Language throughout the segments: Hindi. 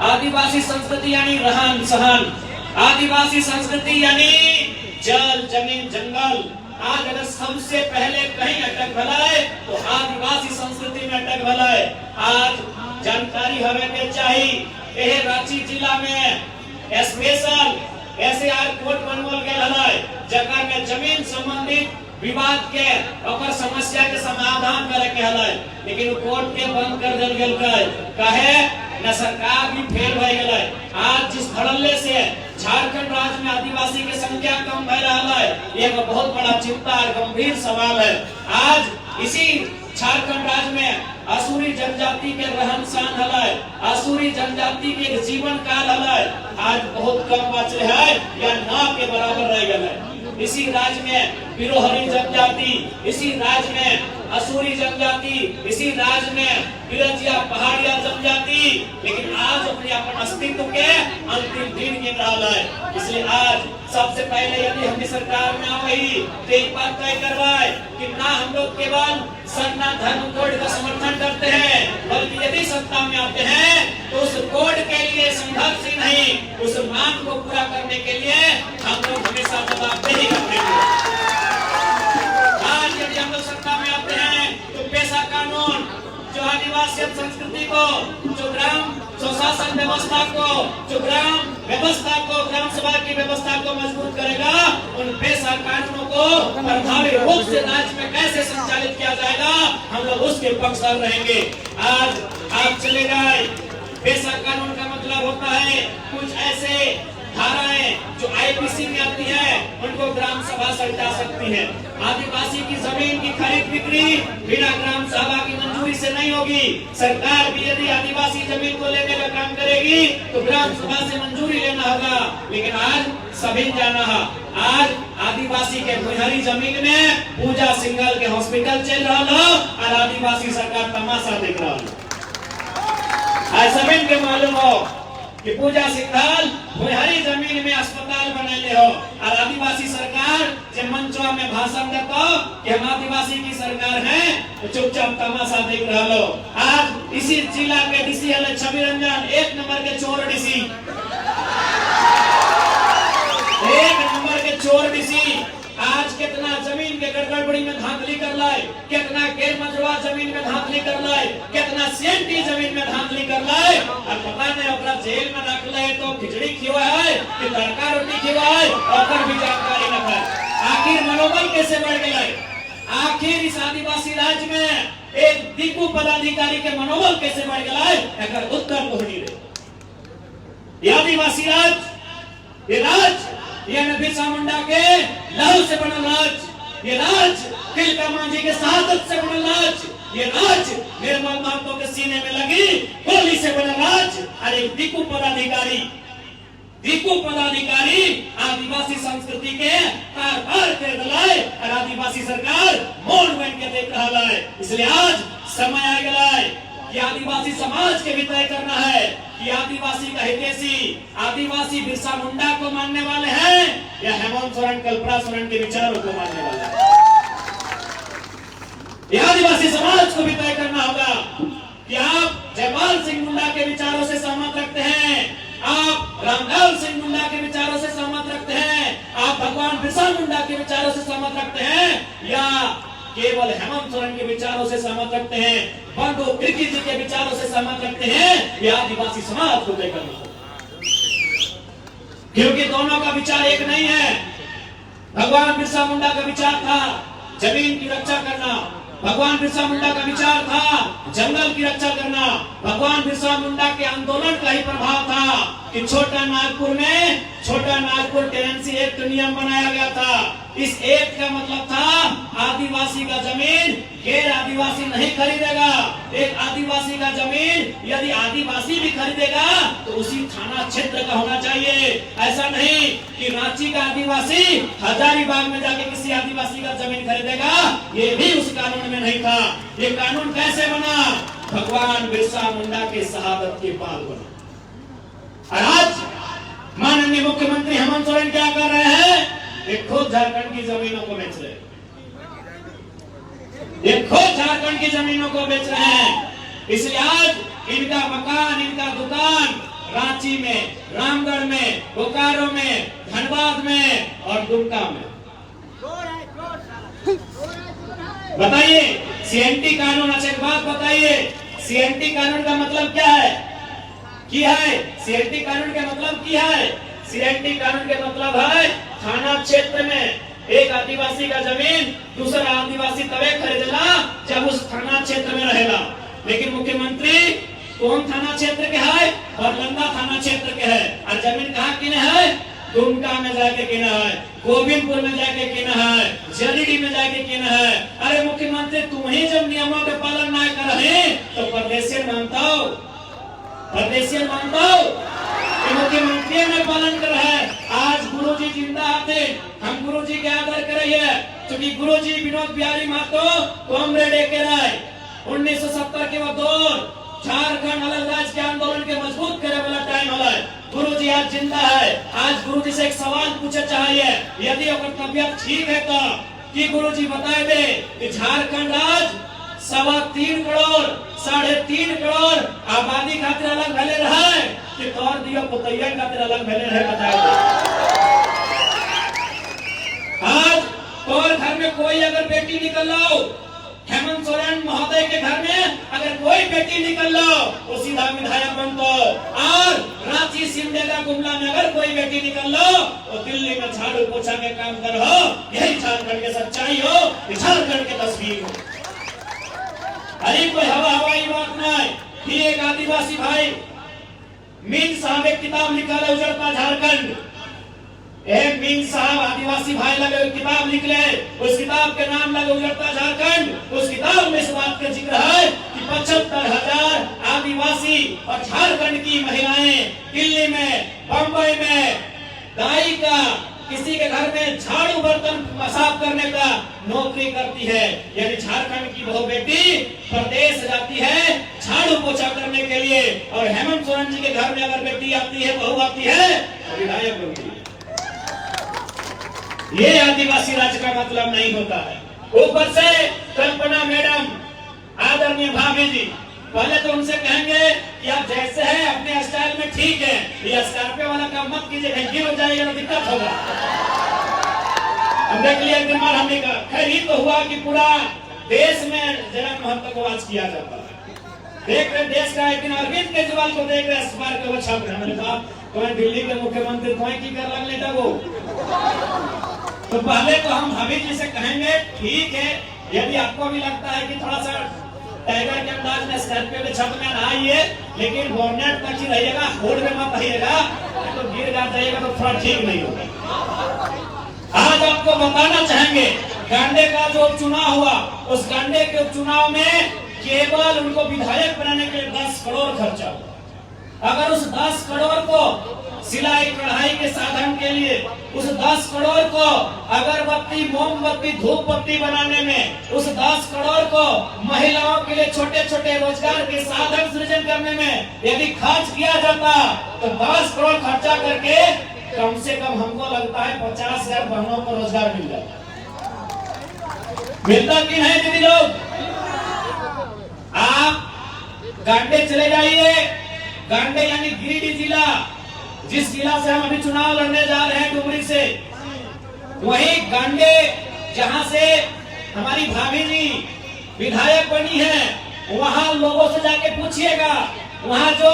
आदिवासी संस्कृति यानी रहन सहन, आदिवासी संस्कृति यानी जल जमीन जंगल। आज अगर सबसे पहले कहीं अटक भलाए तो आदिवासी संस्कृति में अटक भलाए। आज जानकारी हमें के चाहिए यह रांची जिला में स्पेशल SAR कोर्ट बनवल गए जगह में जमीन संबंधित विवाद के और समस्या के समाधान करे के हलाय, लेकिन कोर्ट के बंद कर दिल गेल कहे न सरकार भी फेल भय गेलै। आज जिस धड़ल्ले से झारखंड राज्य में आदिवासी की संख्या कम भय रहा है, यह बहुत बड़ा चिंता और गंभीर सवाल है। आज इसी झारखंड राज्य में असुरी जनजाति के रहन सहन हलाय, असुरी जनजाति के जीवन काल हलाय आज बहुत कम बच रहा है या ना के बराबर रह गया है। इसी राज्य में बिरोहरी जनजाति, इसी राज्य में असुरी जनजाति, इसी राज्य में बिरजिया पहाड़िया जनजाति, लेकिन आज अपने अपन अस्तित्व के अंतिम दिन गिन रहा है। इसलिए आज सबसे पहले यदि हम सरकार में आई तो एक बात तय करवाए कि ना हम लोग केवल सरना धर्म कोड का समर्थन करते हैं, बल्कि यदि सत्ता में आते हैं तो उस कोड के लिए संघर्ष ही नहीं, उस मांग को पूरा करने के लिए हम लोग हमेशा जवाबदेही करते हैं। आज यदि हम लोग सत्ता में आते हैं तो पेशा कानून जो आदिवासी संस्कृति को, जो ग्राम स्वशासन व्यवस्था को, जो ग्राम व्यवस्था को, ग्राम सभा की व्यवस्था को मजबूत करेगा, उन पेशा कानूनों को प्रभावी रूप से राज्य में कैसे संचालित किया जाएगा, हम लोग उसके पक्षधर रहेंगे। आज आप चले जाए, पेशा कानून का मतलब होता है कुछ ऐसे धाराएं जो IPC में आती है उनको ग्राम सभा से हटा सकती है। आदिवासी की जमीन की खरीद बिक्री बिना ग्राम सभा की मंजूरी से नहीं होगी। सरकार भी यदि आदिवासी जमीन को लेने का काम करेगी तो ग्राम सभा से मंजूरी लेना होगा, लेकिन आज सभी जाना है। आज आदिवासी के भुइहारी जमीन में पूजा सिंघल के हॉस्पिटल चल रहा हो और आदिवासी सरकार तमाशा देख रहा हो। आज सभी के मालूम हो कि पूजा सिंघल भुइहारी जमीन में अस्पताल बनैले हो और आदिवासी सरकार जब मंचवा में भाषण देता कि हम आदिवासी की सरकार है तो चुपचाप तमाशा देख रहा हो। आज इसी जिला के डीसी है छवि रंजन, 1 नंबर के चोर डीसी, 1 नंबर के चोर डीसी। आज कितना जमीन के गड़बड़ी में धांधली कर लाए, कितना गैर मंजूर जमीन में धांधली कर लाए, कितना CNT जमीन में धांधली कर लाए और पता नहीं अपना जेल में रख ले तो खिचड़ी खिवा है कि तड़का रोटी खिवा है और भी जानकारी न है। आखिर मनोबल कैसे बढ़ गया? आखिर इस आदिवासी राज्य में एक दिक्कू पदाधिकारी के मनोबल कैसे बढ़ गया है? अगर उत्तर को नहीं दे आदिवासी राज्य, ये राज्य ये बिरसा मुंडा के लहू से बना राज, ये राज तिलका मांझी के शहादत से बना राज, ये राज निर्मल महतो के सीने में लगी गोली से बना राज। और एक दिक्कू पदाधिकारी आदिवासी संस्कृति के तार कर दलाए और आदिवासी सरकार मौन बन के देख रहा है। इसलिए आज समय आ गया है कि आदिवासी समाज के भी तय करना है कि आदिवासी का हितैषी आदिवासी बिरसा मुंडा को मानने वाले हैं या हेमंत सोरेन कल्पना सोरेन के विचारों को मानने वाले हैं। यह आदिवासी समाज को भी तय करना होगा कि आप जयपाल सिंह मुंडा के विचारों से सहमत रखते हैं, आप रामलाल सिंह मुंडा के विचारों से सहमत रखते हैं, आप भगवान बिरसा मुंडा के विचारों से सहमत रखते हैं या केवल हेमंत सोरेन के विचारों से सहमत रखते हैं, बंडू तिर्की जी के विचारों से सहमत रखते हैं। यह आदिवासी समाज को तय करना होगा, क्योंकि दोनों का विचार एक नहीं है। भगवान बिरसा मुंडा का विचार था जमीन की रक्षा करना, भगवान बिरसा मुंडा का विचार था जंगल की रक्षा करना, भगवान बिरसा मुंडा के आंदोलन का ही प्रभाव था कि छोटा नागपुर टेनेंसी एक्ट नियम बनाया गया था। इस एक्ट का मतलब था आदिवासी का जमीन गैर आदिवासी नहीं खरीदेगा, एक आदिवासी का जमीन यदि आदिवासी भी खरीदेगा तो उसी थाना क्षेत्र का होना चाहिए। ऐसा नहीं कि रांची का आदिवासी हजारीबाग में जाके किसी आदिवासी का जमीन खरीदेगा, ये भी उस कानून में नहीं था। ये कानून कैसे बना? भगवान बिरसा मुंडा के शहादत के बाद बना। और आज माननीय मुख्यमंत्री हेमंत सोरेन क्या कर रहे हैं? ये खुद झारखंड की जमीनों को बेच रहे हैं, ये खुद झारखंड की जमीनों को बेच रहे हैं। इसलिए आज इनका मकान, इनका दुकान रांची में, रामगढ़ में, बोकारो में, धनबाद में और दुमका में। बताइए सीएनटी कानून, अच्छा एक बात बताइए, सीएनटी कानून का मतलब क्या है? सीएनटी कानून का मतलब क्या है? सीएनटी कानून के मतलब है थाना क्षेत्र में एक आदिवासी का जमीन दूसरा आदिवासी तबे खरीदेला जब उस थाना क्षेत्र में रहेगा। लेकिन मुख्यमंत्री कौन थाना क्षेत्र के है? बरलंगा थाना क्षेत्र के है। और जमीन कहाँ किने है? दुमका में जाके किना है, गोविंदपुर में जाके किना है, जरीडी में जाके किना है। अरे मुख्यमंत्री तुम ही जब नियमों के पालन न कर रहे तो परदेशी मानता हो, परदेशी मानता हो मुख्यमंत्री ने पालन कर है। आज गुरुजी जिंदा आते हम गुरुजी के आदर करिए, क्योंकि गुरुजी विनोद बिहारी महतो कॉमरेड एक राय 1970 के दौर झारखंड अलग राज्य के आंदोलन के मजबूत करे वाला टाइम है। गुरुजी आज जिंदा है। आज गुरुजी से एक सवाल पूछे चाहिए, यदि अगर तबियत ठीक है तो कि गुरुजी बताए दे कि झारखंड राज्य 3.25 करोड़ 3.5 करोड़ आबादी खातिर अलग भले रहे कि तौर दियो पुतैया खातिर अलग भले रहे, बताए दे। आज तौर घर में कोई अगर बेटी निकल लो, हेमंत सोरेन महोदय के घर में अगर कोई बेटी निकल लो वो सीधा विधायक बनतो, और रांची सिमडेगा गुमला में अगर कोई बेटी निकल लो तो दिल्ली में झाड़ू पोछा के काम कर हो। यही झारखंड की सच्चाई हो, झारखंड की तस्वीर हो। अरे कोई हवाई बात नहीं। ही एक आदिवासी भाई मीन साहब एक किताब लिखा है उजड़ता झारखंड। मीन साहब आदिवासी भाई लगे किताब निकले, उस किताब के नाम लगे उजड़ता झारखंड। उस किताब में इस बात का जिक्र है कि 75,000 आदिवासी और झारखंड की महिलाएं दिल्ली में, बम्बई में दाई का, किसी के घर में झाड़ू बर्तन साफ करने का नौकरी करती है। यानी झारखंड की बहु बेटी प्रदेश जाती है झाड़ू पोछा करने के लिए, और हेमंत सोरेन जी के घर में अगर बेटी आती है, बहू आती है तो विधायक बनती है। ये आदिवासी राज्य का मतलब नहीं होता है। ऊपर से कल्पना मैडम, आदरणीय भाभी जी, पहले तो उनसे कहेंगे कि आप जैसे हैं अपने स्टाइल में ठीक है, ये स्कॉर्पियो वाला काम मत कीजिए, कहीं गिर हो जाएगा तो दिक्कत होगा। अब देख लिया दिन भर हमने का खैर ही तो हुआ कि पूरा देश में जन्म महत्व को आज किया जाता है। देख रहे देश का एक दिन अरविंद केजरीवाल को देख रहे स्कॉर्पियो छाप रहे, मैंने कहा तुम्हें दिल्ली के मुख्यमंत्री तुम्हें की कर लगने लगो। तो पहले तो हम भाभी जी से कहेंगे ठीक है, यदि आपको भी लगता है कि थोड़ा सा टाइगर के अंदाज में स्कॉर्पियो के छत में आइए, लेकिन बोनट तक ही रहिएगा, होड़ में मत आइएगा, तो गिर जाइएगा तो थोड़ा ठीक नहीं होगा। आज आपको बताना चाहेंगे गांडे का जो चुनाव हुआ, उस गांडे के चुनाव में केवल उनको विधायक बनाने के लिए 10 करोड़ खर्चा हुआ। अगर उस 10 करोड़ को सिलाई कढ़ाई के साधन के लिए, उस 10 करोड़ को अगरबत्ती, मोमबत्ती, धूप बत्ती बनाने में, उस 10 करोड़ को महिलाओं के लिए छोटे छोटे रोजगार के साधन सृजन करने में यदि खर्च किया जाता तो 10 करोड़ खर्चा करके कम से कम हमको लगता है 50,000 बहनों को रोजगार मिल जाता। मिलता कि नहीं दीदी लोग? आप गांडे चले जाइए, गांडे यानी गिरिडीह जिला, जिस जिला से हम अभी चुनाव लड़ने जा रहे हैं डुमरी से, वही गांडे जहां से हमारी भाभी जी विधायक बनी है, वहां लोगों से जाके पूछिएगा, वहां जो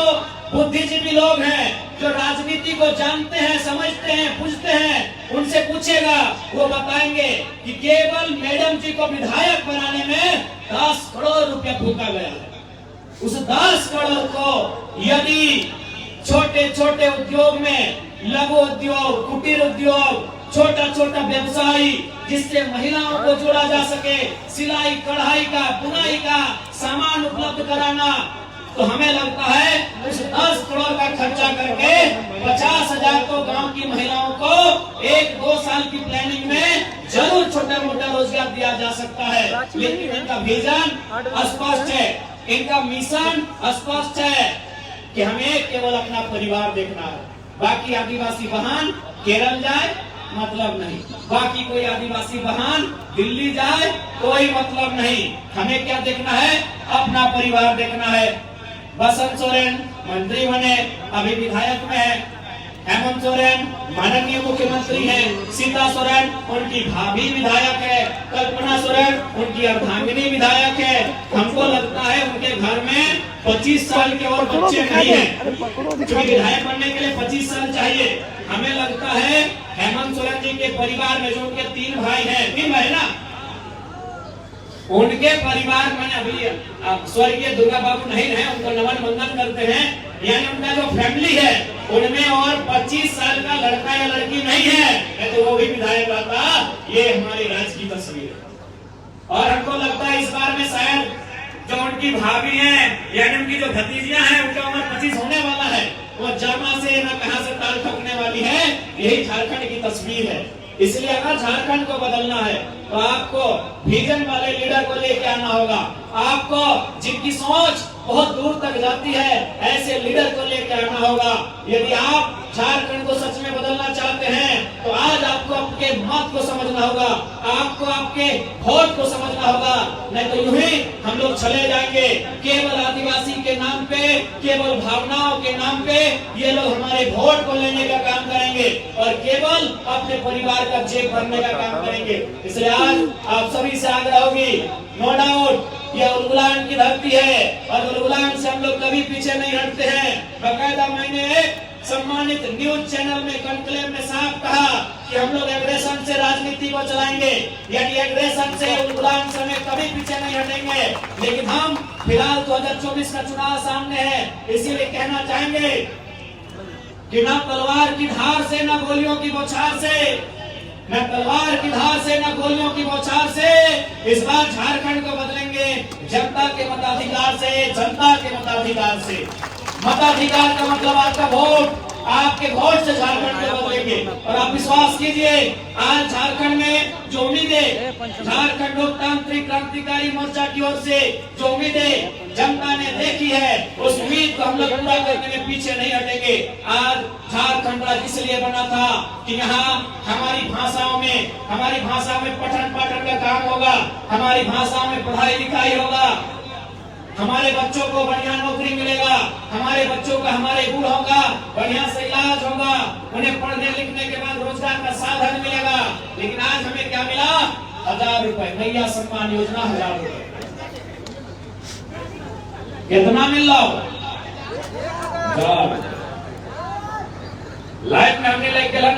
बुद्धिजीवी लोग हैं, जो राजनीति को जानते हैं, समझते हैं, पूछते हैं, उनसे पूछेगा, वो बताएंगे कि केवल मैडम जी को विधायक बनाने में 10 करोड़ रुपया फूका गया है। उस 10 करोड़ को यदि छोटे छोटे उद्योग में, लघु उद्योग, कुटीर उद्योग, छोटा छोटा व्यवसायी जिससे महिलाओं को जोड़ा जा सके, सिलाई कढ़ाई का, बुनाई का सामान उपलब्ध कराना, तो हमें लगता है उस 10 करोड़ का खर्चा करके 50,000 को गांव की महिलाओं को 1-2 साल की प्लानिंग में जरूर छोटा मोटा रोजगार दिया जा सकता है। लेकिन इनका विजन स्पष्ट है, इनका मिशन स्पष्ट है कि हमें केवल अपना परिवार देखना है। बाकी आदिवासी बहन केरल जाए मतलब नहीं, बाकी कोई आदिवासी बहन दिल्ली जाए कोई मतलब नहीं। हमें क्या देखना है? अपना परिवार देखना है। बसंत सोरेन मंत्री बने, अभी विधायक में है। हेमंत सोरेन माननीय मुख्यमंत्री हैं, सीता सोरेन उनकी भाभी विधायक है, कल्पना सोरेन उनकी अर्धांगिनी विधायक है। हमको लगता है उनके घर में 25 साल के और बच्चे नहीं हैं, क्योंकि विधायक बनने के लिए 25 साल चाहिए। हमें लगता है हेमंत सोरेन जी के परिवार में जो उनके 3 भाई हैं, 3 भाई ना, उनके परिवार में अभी स्वर्गीय दुर्गा बाबू नहीं रहे, उनको नमन वंदन करते हैं, यानी उनका जो फैमिली है उनमें और 25 साल का लड़का या लड़की नहीं है, नहीं तो वो भी विधायक आता। ये हमारे राज्य की तस्वीर है। और हमको लगता है इस बार में शायद जो उनकी भाभी है यानी उनकी जो भतीजियां हैं उनका उम्र 25 होने वाला है, वो जामा से न कहां से ताल ठोकने वाली है। यही झारखंड की तस्वीर है। इसलिए अगर झारखंड को बदलना है तो आपको विजन वाले लीडर को लेके आना होगा। आपको जिनकी सोच बहुत दूर तक जाती है ऐसे लीडर को लेके आना होगा। यदि आप झारखंड को सच में बदलना चाहते हैं तो आज आपको आपके मत को समझना होगा, आपको आपके वोट को समझना होगा। नहीं तो यूं ही हम लोग चले जाएंगे केवल आदिवासी के नाम पे, केवल भावनाओं के नाम पे ये लोग हमारे वोट को लेने का काम करेंगे और केवल अपने परिवार का जेब भरने का काम करेंगे। इसलिए आज आप सभी से आग्रह होगी, नो डाउट ये उलगुलान की धरती है और उलगुलान से हम लोग कभी पीछे नहीं हटते हैं। बकायदा मैंने एक सम्मानित न्यूज चैनल में कॉन्क्लेव में साफ कहा कि हम लोग एग्रेशन से राजनीति को चलाएंगे, यानी एग्रेशन से उलगुलान से हमें कभी पीछे नहीं हटेंगे। लेकिन हम फिलहाल 2024 का चुनाव सामने है, इसीलिए कहना चाहेंगे कि न तलवार की धार से न गोलियों की बौछार से, न तलवार की धार से न गोलियों की बौछार से इस बार झारखंड को बदलेंगे जनता के मताधिकार से, जनता के मताधिकार से। मताधिकार का मतलब आपका वोट, आपके वोट से झारखंड को बदलेंगे। और आप विश्वास कीजिए आज झारखंड में जो उम्मीदें झारखंड लोकतांत्रिक क्रांतिकारी मोर्चा की ओर से जो उम्मीदें जनता ने देखी है उस उम्मीद को हम लोग पूरा करने में पीछे नहीं हटेंगे। आज झारखंड राज्य इसलिए बना था कि यहाँ हमारी भाषाओं में पठन पाठन का काम होगा, हमारी भाषाओं में पढ़ाई लिखाई होगा, हमारे बच्चों को बढ़िया नौकरी मिलेगा, हमारे बच्चों का, हमारे बूढ़ों का बढ़िया से इलाज होगा, उन्हें पढ़ने लिखने के बाद रोजगार का साधन मिलेगा। लेकिन आज हमें क्या मिला? 1000 रुपए, नैया सम्मान योजना 1000 रुपए। कितना मिल रहा हो? लाइफ में हमने लेके ना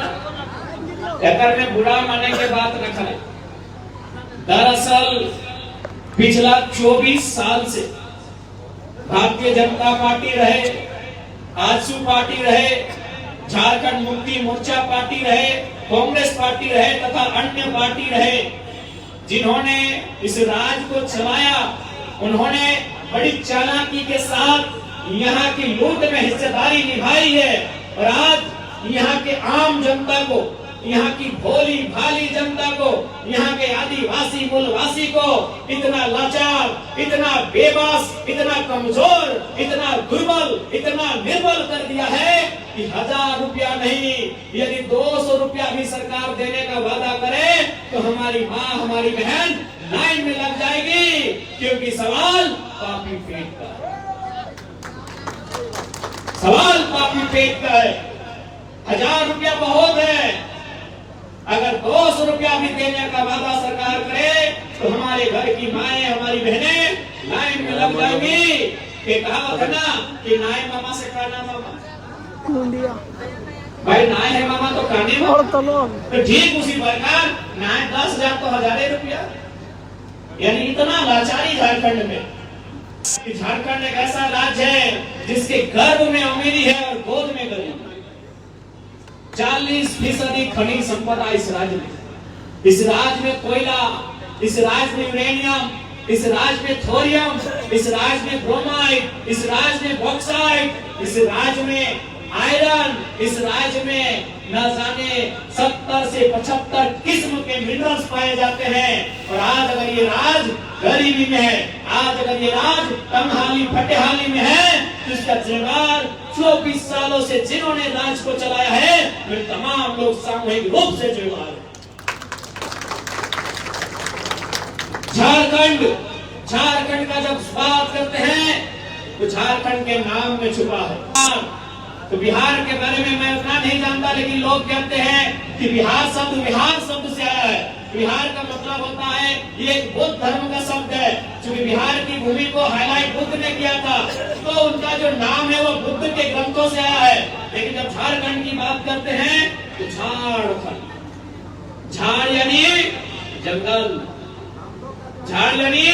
एकर में बुरा माने के बात रखा है। दरअसल पिछला 24 साल से भारतीय जनता पार्टी रहे, आजसू पार्टी रहे, झारखंड मुक्ति मोर्चा पार्टी रहे, कांग्रेस पार्टी रहे तथा अन्य पार्टी रहे, जिन्होंने इस राज्य को चलाया, उन्होंने बड़ी चालाकी के साथ यहाँ की लूट में हिस्सेदारी निभाई है। और आज यहाँ के आम जनता को, यहाँ की भोली भाली जनता को, यहाँ के आदिवासी मूलवासी को इतना लाचार, इतना बेबस, इतना कमजोर, इतना दुर्बल, इतना निर्बल कर दिया है कि 1000 रुपया नहीं, यदि 200 रुपया भी सरकार देने का वादा करे तो हमारी माँ, हमारी बहन लाइन में लग जाएगी, क्योंकि सवाल पापी पेट का है। सवाल पापी पेट का है। 1000 रुपया बहुत है, अगर 200 रुपया भी देने का वादा सरकार करे तो हमारे घर की माएं, हमारी बहनें लाइन में लग जाएंगी। एक कहावत है ना कि नाय मामा से काना मामा, भाई नाय है मामा तो काने मामा। तो ठीक उसी प्रकार नाय 10,000 तो 1000 रुपया, यानी इतना लाचारी झारखंड में। झारखंड एक ऐसा राज्य है जिसके गर्भ में अमीरी है और गोद में गरीबी। 40% खनिज संपदा इस राज्य में, इस राज्य में कोयला, इस राज्य में यूरेनियम, इस राज्य में थोरियम, इस राज्य में ब्रोमाइड, इस राज्य में बॉक्साइट, इस राज्य में आयरन, इस राज्य में न जाने 70 से 75 किस्म के मिनरल्स पाए जाते हैं। और आज अगर ये राज्य गरीबी में है, आज अगर ये राज्य तंगहाली फटेहाली में है तो इसका जिम्मेदार 24 सालों से जिन्होंने राज्य को चलाया है वे तमाम लोग सामूहिक रूप से जिम्मेदार हैं। झारखंड का जब बात करते हैं तो झारखंड के नाम में छुपा है। तो बिहार के बारे में मैं उतना नहीं जानता, लेकिन लोग कहते हैं कि बिहार शब्द से आया है। बिहार का मतलब होता है, ये एक बुद्ध धर्म का शब्द है। क्योंकि बिहार की भूमि को हाईलाइट बुद्ध ने किया था, तो उनका जो नाम है वो बुद्ध के ग्रंथों से आया है। लेकिन जब झारखंड की बात करते हैं तो झारखंड, झाड़ यानी जंगल, झाड़ यानी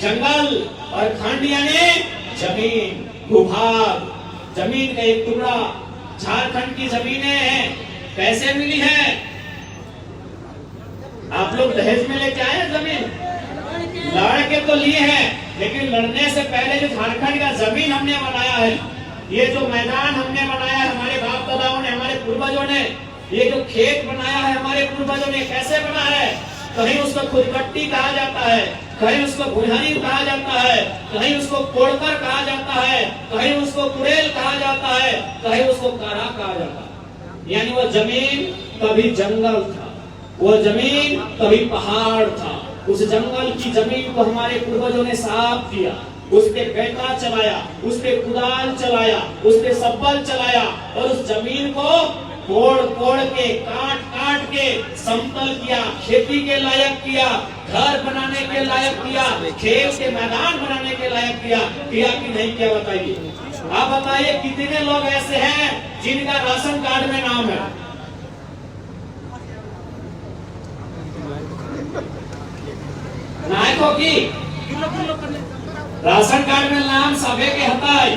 जंगल, और खंड यानी जमीन, भूभाग, जमीन का एक टुकड़ा। झारखंड की जमीनें कैसे मिली है? आप लोग दहेज में लेके आए जमीन? लड़ के तो लिए हैं, लेकिन लड़ने से पहले जो झारखंड का जमीन हमने बनाया है, ये जो मैदान हमने बनाया है हमारे बाप दादाओं ने, हमारे पूर्वजों ने, ये जो खेत बनाया है हमारे पूर्वजों ने, कैसे बना है? कहीं उसको खुदकट्टी कहा जाता है, कहीं उसको बुढ़ानी कहा जाता है, कहीं उसको कोड़कर कहा जाता है, कहीं उसको कुड़ेल कहा जाता है, कहीं उसको कारा कहा जाता है। यानी वो जमीन कभी जंगल था, वो जमीन कभी पहाड़ था। उस जंगल की जमीन को हमारे पूर्वजों ने साफ किया, उस पे बेटा चलाया, उस पे कुदाल चलाया, उस पे सब्बल चलाया, और उस जमीन को कोड़ के, काट के समतल किया, खेती के लायक किया, घर बनाने के लायक किया, खेल के मैदान बनाने के लायक किया कि नहीं किया? बताइए। आप बताइए कितने लोग ऐसे हैं जिनका राशन कार्ड में नाम है? नायकों की राशन कार्ड में नाम सबे के हटाई,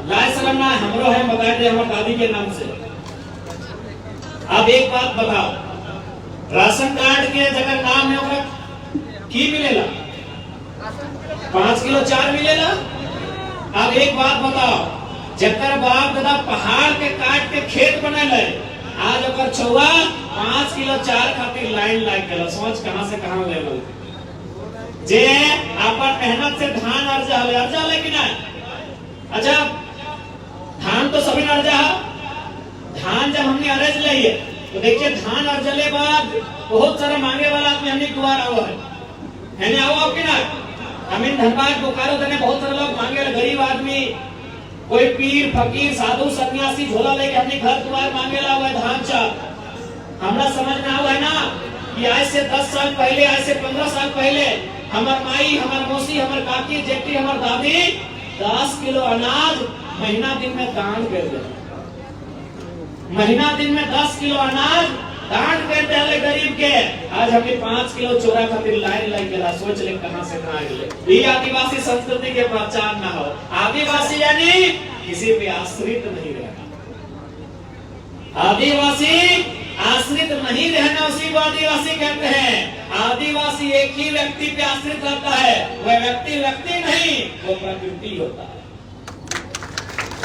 लाए सलाम ना हमरो है, बताए दे हमारे दादी के नाम से। अब एक बात बताओ, राशन कार्ड के जगह नाम है ओकरा की मिलेला? 5 किलो 4 मिलेला। अब एक बात बताओ, जकर बाप दादा पहाड़ के काट के खेत बनेले, आज ओकर छुआ 5 किलो 4 खातिर लाइन लाग गेल। सोच कहां से कहां ले लो, जे अपन मेहनत से धान अर्जा लेकिन अच्छा धान तो सभी अर्जा, धान जब हमने अरज ली है तो देखिए धान अर्जले बाद बहुत सारा मांगे वाला आदमी हमने दुआर हुआ है ना? आओ कि ना? हमें धनबाद बोकारो देने बहुत सारे लोग मांगे, गरीब आदमी, कोई पीर फकीर साधु सन्यासी झोला लेके हमने घर द्वार मांगे ला हुआ है धान चाप। हमरा समझ में आवा है ना कि आज से 10 साल पहले, आज से 15 साल पहले हमार माई, हमार मौसी, हमार काकी, जेठी, हमार दादी 10 किलो अनाज महीना दिन में दान कर दे, महीना दिन में 10 किलो अनाज दान कर दे गरीब के। आज हमें 5 किलो चोरा खातिर लाइन लग गया। सोच ले कहां से कहां गए। ये आदिवासी संस्कृति के पहचान ना हो। आदिवासी यानी किसी पे आश्रित नहीं रहना, आदिवासी आश्रित नहीं रहना, उसी को आदिवासी कहते हैं। आदिवासी एक ही व्यक्ति पे आश्रित रहता है, वह व्यक्ति नहीं, वो प्रकृति होता है।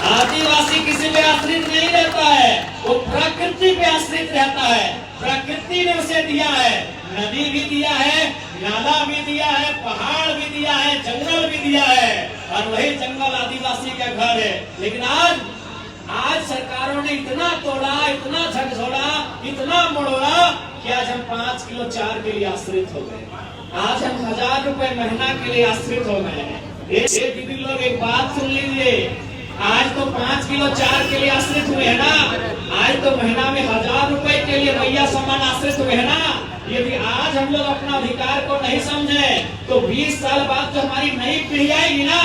आदिवासी किसी पे आश्रित नहीं रहता है, वो प्रकृति पे आश्रित रहता है। प्रकृति ने उसे दिया है, नदी भी दिया है, नाला भी दिया है, पहाड़ भी दिया है, जंगल भी दिया है, और वही जंगल आदिवासी का घर है। लेकिन आज सरकारों ने इतना तोड़ा, इतना झकझोड़ा, इतना मोड़ा कि आज हम 5 किलो 4 के लिए आश्रित हो गए। आज हम 1000 रुपए महीना के लिए आश्रित हो गए हैं। दीदी लोग एक बात सुन लीजिए, आज तो 5 किलो 4 के लिए आश्रित हुए हैं ना, आज तो महीना में 1000 रुपए के लिए भैया सामान आश्रित हुए हैं ना। यदि आज हम लोग अपना अधिकार को नहीं समझे तो 20 साल बाद जो हमारी नई पीढ़ी आएगी ना,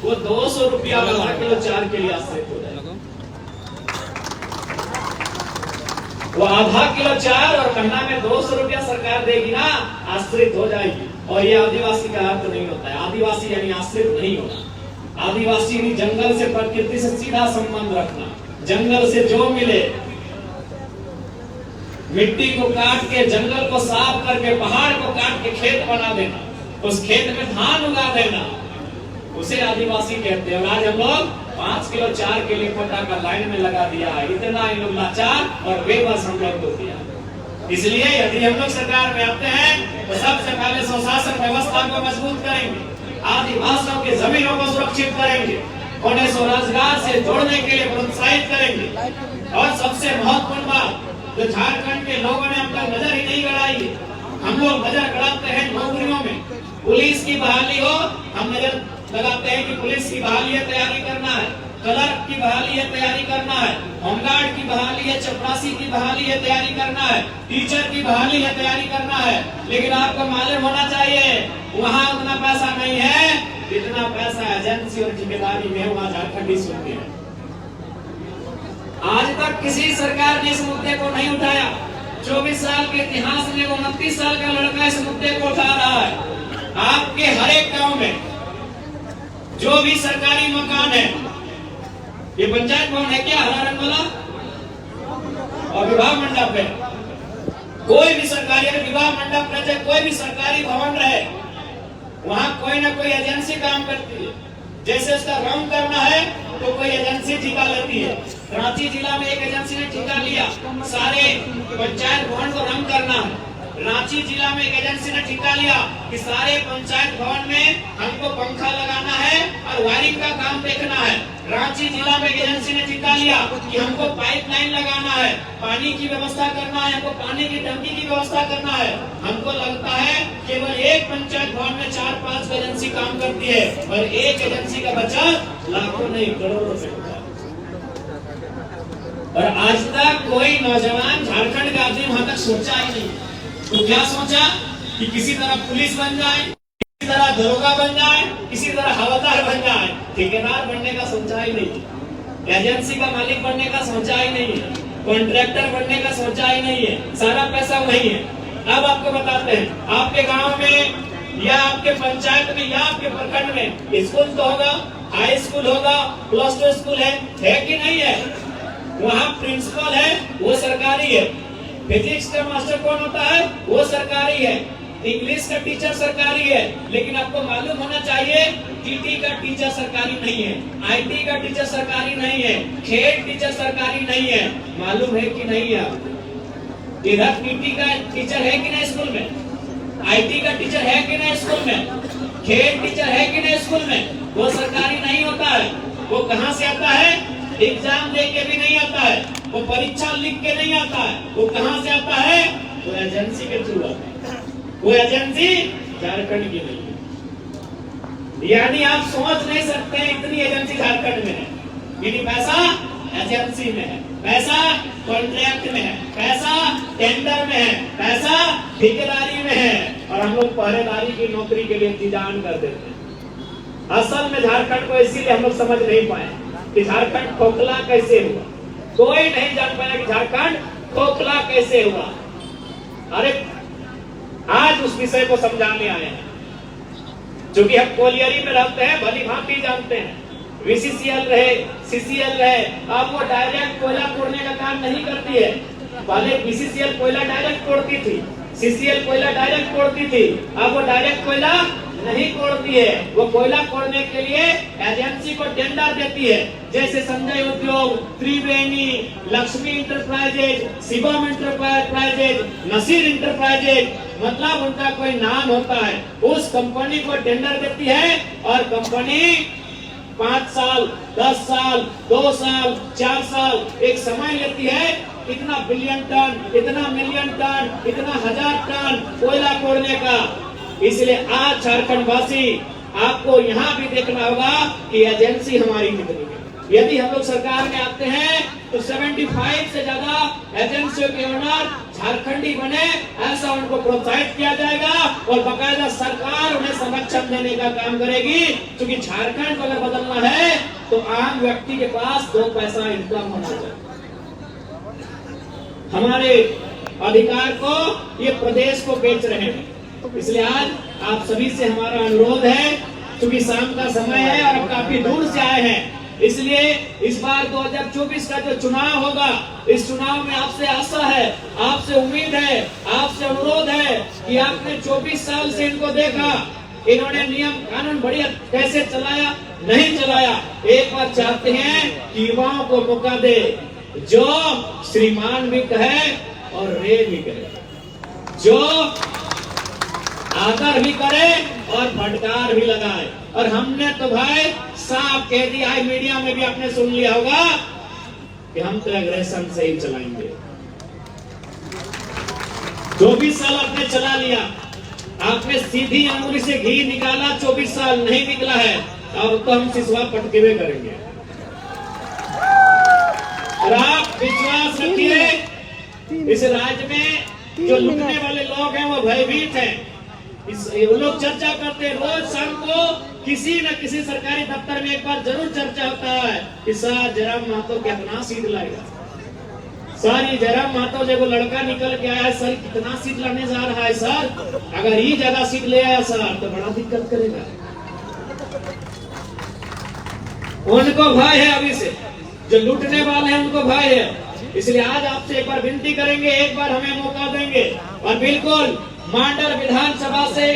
वो 200 रुपया 1000 किलो 4 के लिए आश्रित हो जाएगी। वो आधा किलो 4 और महीना में 200 रुपया सरकार देगी ना, आश्रित हो जाएगी। और ये आदिवासी का अर्थ नहीं होता है। आदिवासी यानी आश्रित नहीं होना। आदिवासी यानी जंगल से, प्रकृति से सीधा संबंध रखना। जंगल से जो मिले, मिट्टी को काट के, जंगल को साफ करके, पहाड़ को काट के खेत बना देना, उस खेत में धान उगा देना, उसे आदिवासी कहते हैं। और आज हम लोग 5 किलो 4 के लिए कोटा का लाइन में लगा दिया है। इतना इन लोग लाचार और बेबस हम लोग को दिया। इसलिए यदि हम लोग सरकार में आते हैं तो सबसे पहले स्वशासन व्यवस्था को मजबूत करेंगे, आदिवासियों की जमीनों को सुरक्षित करेंगे, उन्हें स्वरोजगार से जोड़ने के लिए प्रोत्साहित करेंगे। और सबसे महत्वपूर्ण बात, जो झारखंड के लोगों ने हम तक नजर ही नहीं गड़ाई है, हम लोग नजर गड़ाते हैं नौकरियों में। पुलिस की बहाली हो, हम नजर लगाते हैं कि पुलिस की बहाली है, तैयारी करना है, क्लर्क की बहाली है, तैयारी करना है, होमगार्ड की बहाली है, चपरासी की बहाली है, तैयारी करना है, टीचर की बहाली है, तैयारी करना है। लेकिन आपको मालूम होना चाहिए वहां उतना पैसा नहीं है जितना पैसा एजेंसी और ठेकेदारी में वहां झारखंडी सुनते हैं। आज तक किसी सरकार ने इस मुद्दे को नहीं उठाया। 24 साल के इतिहास में 29 साल का लड़का इस मुद्दे को उठा रहा है। आपके हर एक गांव में जो भी सरकारी मकान है, ये पंचायत भवन है क्या, हरा रंग वाला, और विवाह मंडप है, कोई भी सरकारी विवाह मंडप रहे, कोई भी सरकारी भवन रहे, वहां कोई ना कोई एजेंसी काम करती है। जैसे उसका रंग करना है तो कोई एजेंसी ठेका लेती है। रांची जिला में एक एजेंसी ने ठेका लिया सारे पंचायत भवन को रंग करना है। रांची जिला में एक एजेंसी ने ठेका लिया कि सारे पंचायत भवन में हमको पंखा लगाना है और वायरिंग का काम देखना है। रांची जिला में एक एजेंसी ने ठेका लिया कि हमको पाइपलाइन लगाना है, पानी की व्यवस्था करना है, हमको पानी की टंकी की व्यवस्था करना है। हमको लगता है केवल एक पंचायत भवन में 4-5 एजेंसी काम करती है और एक एजेंसी का बचत लाखों नहीं करोड़ों रुपए होता है। और आज तक कोई नौजवान झारखंड का आदमी वहां तक सोचा ही नहीं। तो क्या सोचा कि किसी तरह पुलिस बन जाए, किसी तरह दरोगा बन जाए, किसी तरह हवलदार बन जाए, ठेकेदार बनने का सोचा ही नहीं, एजेंसी का मालिक बनने का सोचा ही नहीं है, कॉन्ट्रैक्टर बनने का सोचा ही नहीं है। सारा पैसा वही है। अब आपको बताते हैं, आपके गांव में या आपके पंचायत में या आपके प्रखंड में स्कूल तो होगा, हाई स्कूल होगा, +2 स्कूल है कि नहीं है? वहाँ प्रिंसिपल है, वो सरकारी है। फिजिक्स का मास्टर कौन होता है? वो सरकारी है। इंग्लिश का टीचर सरकारी है। लेकिन आपको मालूम होना चाहिए टीटी का टीचर सरकारी नहीं है, आईटी का टीचर सरकारी नहीं है, खेल टीचर सरकारी नहीं है। मालूम है कि नहीं है आपको? इधर टीटी का टीचर है कि नहीं स्कूल में? आईटी का टीचर है कि नहीं स्कूल में? खेल टीचर है कि नहीं स्कूल में? वो सरकारी नहीं होता है। वो कहाँ से आता है? एग्जाम दे के भी नहीं आता है, वो परीक्षा लिख के नहीं आता है। वो कहाँ से आता है? वो एजेंसी के थ्रू आता है। वो एजेंसी झारखंड की नहीं है। यानी आप सोच नहीं सकते इतनी एजेंसी झारखंड में है। यानी पैसा एजेंसी में है, पैसा कॉन्ट्रैक्ट में है, पैसा टेंडर में है, पैसा ठेकेदारी में है। और हम लोग पहरेदारी की नौकरी के लिए इंतजाम कर देते हैं। असल में झारखंड को इसीलिए हम लोग समझ नहीं पाए कि झारखंड खोखला कैसे हुआ। कोई नहीं जान पाया कि झारखंड खोखला कैसे हुआ। अरे आज उस विषय को समझाने आए हैं। क्योंकि हम कोलियरी में रहते हैं, भली भांति जानते हैं। VCCL रहे, CCL रहे, अब वो डायरेक्ट कोयला तोड़ने का काम नहीं करती है। पहले VCCL कोयला डायरेक्ट तोड़ती थी, CCL कोयला डायरेक्ट तोड़ती थी, अब वो डायरेक्ट कोयला नहीं तोड़ती है। वो कोयला तोड़ने के लिए एजेंसी को टेंडर देती है। जैसे Sanjay Udyog, Triveni, Lakshmi enterprises, Shivam enterprises, Naseer enterprises, मतलब उनका कोई नाम होता है। उस कंपनी को टेंडर देती है और कंपनी 5 साल, 10 साल, 2 साल, 4 साल एक समय लेती है। इतना बिलियन टन, इतना मिलियन टन, इतना 1000 टन कोयला तोड़ने का। इसलिए आज झारखंड वासी आपको यहाँ भी देखना होगा कि एजेंसी हमारी कितनी है। यदि हम लोग सरकार में आते हैं तो 75 से ज्यादा एजेंसियों के ओनर झारखंडी बने, ऐसा उनको प्रोत्साहित किया जाएगा और बाकायदा सरकार उन्हें संरक्षण देने का काम करेगी। क्योंकि झारखंड को अगर बदलना है तो आम व्यक्ति के पास 2 पैसा इनकम होना चाहिए। हमारे अधिकार को ये प्रदेश को बेच रहे हैं। इसलिए आज आप सभी से हमारा अनुरोध है, क्योंकि शाम का समय है और आप काफी दूर से आए हैं, इसलिए इस बार 2024 का जो चुनाव होगा, इस चुनाव में आपसे आशा है, आपसे उम्मीद है, आपसे अनुरोध है कि आपने 24 साल से इनको देखा, इन्होंने नियम कानून बढ़िया कैसे चलाया, नहीं चलाया। एक बार चाहते हैं कि युवाओं को मौका दे, जो श्रीमान भी कहे और रे भी करे, जो आदर भी करे और फटकार भी लगाए। और हमने तो भाई साफ कह दिया है, मीडिया में भी आपने सुन लिया होगा कि हम तो एग्रेशन से ही चलाएंगे। 24 साल आपने चला लिया, आपने सीधी अंगुली से घी निकाला, 24 साल नहीं निकला है। अब तो हम सिसवा पटकेवे करेंगे। और आप विश्वास रखिए, इस राज्य में जो लूटने वाले लोग हैं वो भयभीत हैं। वो लोग चर्चा करते हैं, रोज शाम को किसी न किसी सरकारी दफ्तर में एक बार जरूर चर्चा होता है कि सर जयराम महतो कितना सीट लाएगा, सर ये जयराम महतो जब वो लड़का निकल के आया सर कितना सीट लाने जा रहा है, सर अगर ये ज्यादा सीट ले आया सर तो बड़ा दिक्कत करेगा। उनको भय है, अभी से जो लूटने वाले हैं उनको भय है। इसलिए आज आपसे एक बार विनती करेंगे, एक बार हमें मौका देंगे और बिल्कुल मांडर विधानसभा से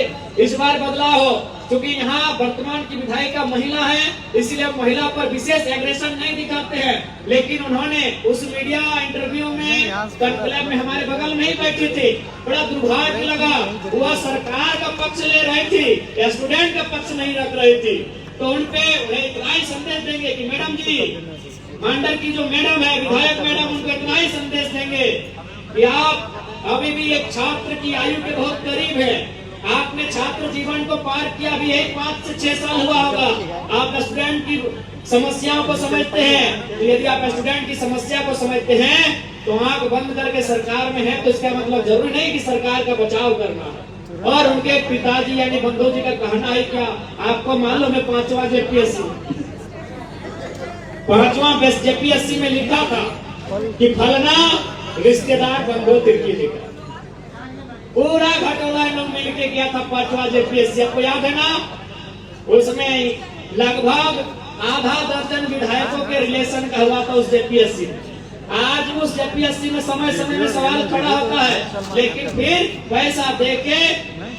इस बार बदलाव हो। क्योंकि यहाँ वर्तमान की विधायिका महिला है, इसलिए हम महिला पर विशेष एग्रेशन नहीं दिखाते हैं। लेकिन उन्होंने उस मीडिया इंटरव्यू में क्लब में हमारे बगल में ही बैठी थी, बड़ा दुर्भाग्य लगा। वह सरकार का पक्ष ले रही थी, स्टूडेंट का पक्ष नहीं रख रही थी। तो उनपे इतना ही संदेश देंगे कि मैडम जी, मांडर की जो मैडम है विधायक मैडम, उनको इतना ही संदेश देंगे कि आप अभी भी एक छात्र की आयु के बहुत करीब है। आपने छात्र जीवन को पार किया, अभी 5 से 6 साल हुआ होगा। आप स्टूडेंट की समस्याओं को समझते हैं। तो यदि आप स्टूडेंट की समस्या को समझते हैं तो आंख बंद करके सरकार में है तो इसका मतलब जरूरी नहीं कि सरकार का बचाव करना है। और उनके पिताजी यानी बंधु जी का कहना है क्या, आपको मालूम है 5वां जेपीएससी में लिखा था कि फलना रिश्तेदार बंधु तिर्की लिखा, पूरा घटोला लोग मिलके किया था 5वां जेपीएससी। आपको याद है ना, उसमें लगभग आधा दर्जन विधायकों के रिलेशन का हुआ था उस जेपीएससी में। आज उस जेपीएससी में समय समय में सवाल खड़ा होता है, लेकिन फिर पैसा देके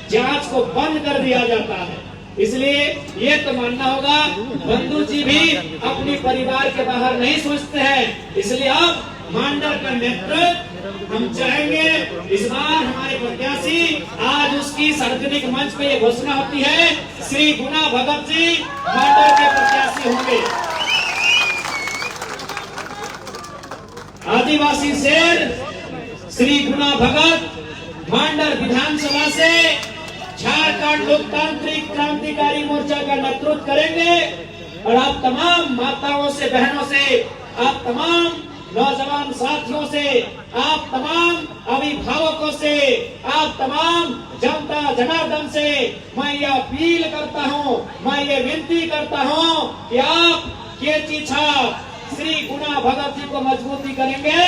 जांच को बंद कर दिया जाता है। इसलिए ये तो मानना होगा बंधु जी भी अपने परिवार के बाहर नहीं सोचते हैं। इसलिए अब मांडर का नेतृत्व हम चाहेंगे, इस बार हमारे प्रत्याशी आज उसकी सार्वजनिक मंच पे ये घोषणा होती है, श्री गुना भगत जी मांडर के प्रत्याशी होंगे। आदिवासी शेर श्री गुना भगत मांडर विधानसभा से झारखंड लोकतांत्रिक क्रांतिकारी मोर्चा का नेतृत्व करेंगे। और आप तमाम माताओं से, बहनों से, आप तमाम नौजवान साथियों से, आप तमाम अभिभावकों से, आप तमाम जनता जनार्दन से मैं ये अपील करता हूँ, मैं ये विनती करता हूँ कि आप ये चीज़ा श्री गुना भगत जी को मजबूती करेंगे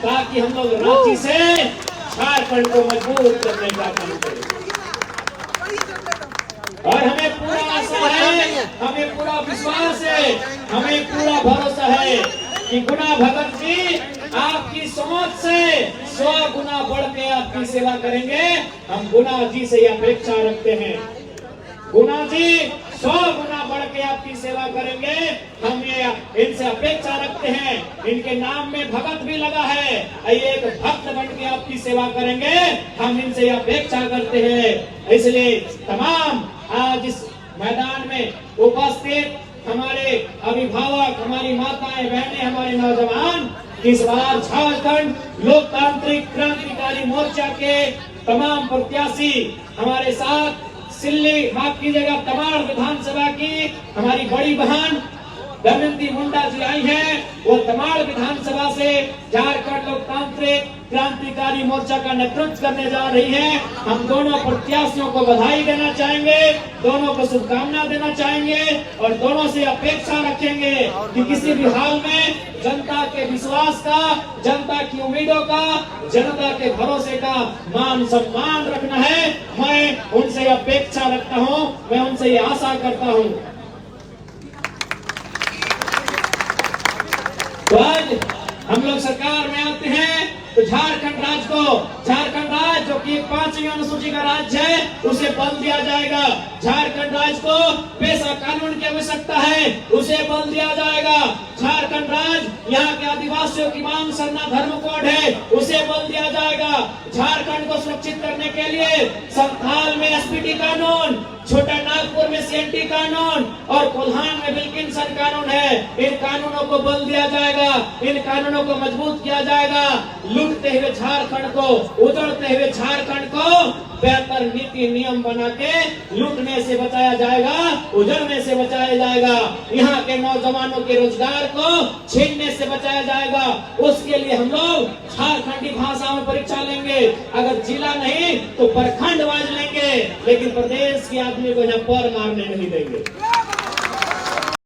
ताकि हम लोग रांची से झारखंड को मजबूत करने का काम करेंगे। और हमें पूरा आशा है, हमें पूरा विश्वास है, हमें पूरा भरोसा है कि गुना भगत जी आपकी सोच से 100 गुना बढ़ के आपकी सेवा करेंगे। हम गुना जी से यह अपेक्षा रखते हैं, गुना जी 100 गुना बढ़ के आपकी सेवा करेंगे। हम ये इनसे अपेक्षा रखते हैं, इनके नाम में भगत भी लगा है, ये एक भक्त बन के आपकी सेवा करेंगे। हम इनसे अपेक्षा करते हैं। इसलिए तमाम आज इस मैदान में उपस्थित हमारे अभिभावक, हमारी माताएं बहनें, हमारे नौजवान, इस बार झारखंड लोकतांत्रिक क्रांतिकारी मोर्चा के तमाम प्रत्याशी हमारे साथ सिल्ली, माफ कीजिएगा, तमाड़ विधानसभा की हमारी बड़ी बहन दमयंती मुंडा जी आई हैं। वो तमाड़ विधानसभा से झारखंड लोकतांत्रिक क्रांतिकारी मोर्चा का नेतृत्व करने जा रही हैं। हम दोनों प्रत्याशियों को बधाई देना चाहेंगे, दोनों को शुभकामना देना चाहेंगे और दोनों से अपेक्षा रखेंगे कि किसी भी हाल में जनता के विश्वास का, जनता की उम्मीदों का, जनता के भरोसे का मान सम्मान रखना है। मैं उनसे अपेक्षा रखता हूं, मैं उनसे ये आशा करता हूं। तो आज हम लोग सरकार में आते हैं तो झारखंड राज्य जो कि 5वीं अनुसूची का राज्य है उसे बल दिया जाएगा। झारखंड राज्य को पेशा कानून की आवश्यकता है, उसे बल दिया जाएगा। झारखंड राज्य यहाँ के आदिवासियों की मांग सरना धर्म कोड है, उसे बल दिया जाएगा। झारखंड को सुरक्षित करने के लिए संथाल में एसपीटी कानून, छोटा नागपुर में सीएनटी कानून और कोल्हान में विल्किंसन कानून है। इन कानूनों को बल दिया जाएगा, इन कानूनों को मजबूत किया जाएगा। लूटते हुए झारखंड को, उजड़ते हुए झारखंड को बेहतर नीति नियम बना के लूटने से बचाया जाएगा, उजड़ने से बचाया जाएगा, यहाँ के नौजवानों के रोजगार को छीनने से बचाया जाएगा। उसके लिए हम लोग झारखंडी भाषा में परीक्षा लेंगे, अगर जिला नहीं तो प्रखंड वाइज लेंगे, लेकिन प्रदेश के आदमी को यहाँ पर मारने नहीं देंगे।